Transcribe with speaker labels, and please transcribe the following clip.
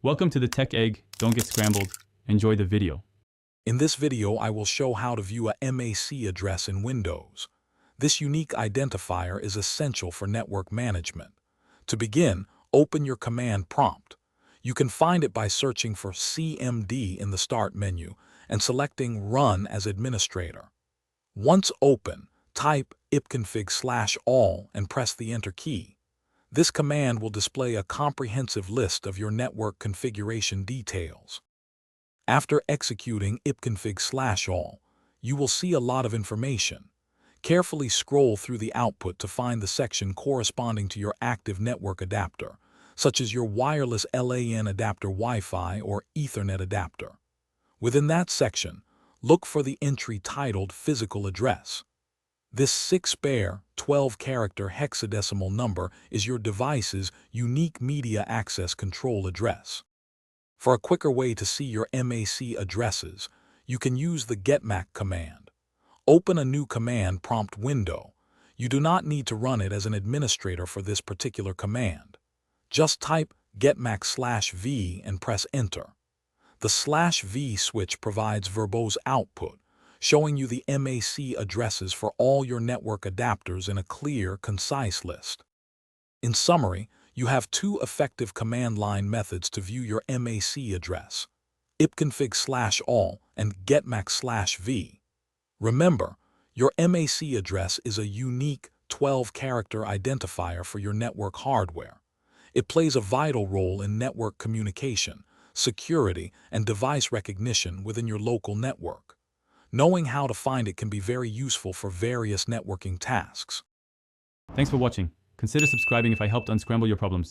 Speaker 1: Welcome to the Tech Egg. Don't get scrambled. Enjoy the video.
Speaker 2: In this video, I will show how to view a MAC address in Windows. This unique identifier is essential for network management. To begin, open your command prompt. You can find it by searching for CMD in the Start menu and selecting Run as Administrator. Once open, type ipconfig/all and press the Enter key. This command will display a comprehensive list of your network configuration details. After executing ipconfig/all, you will see a lot of information. Carefully scroll through the output to find the section corresponding to your active network adapter, such as your wireless LAN adapter Wi-Fi or Ethernet adapter. Within that section, look for the entry titled Physical Address. This 6-pair, 12-character hexadecimal number is your device's unique media access control address. For a quicker way to see your MAC addresses, you can use the getMAC command. Open a new command prompt window. You do not need to run it as an administrator for this particular command. Just type getMAC/v and press Enter. The /v switch provides verbose output, showing you the MAC addresses for all your network adapters in a clear, concise list. In summary, you have two effective command line methods to view your MAC address: ipconfig/all and getMAC/v. Remember, your MAC address is a unique 12-character identifier for your network hardware. It plays a vital role in network communication, security, and device recognition within your local network. Knowing how to find it can be very useful for various networking tasks.
Speaker 1: Thanks for watching. Consider subscribing if I helped unscramble your problems.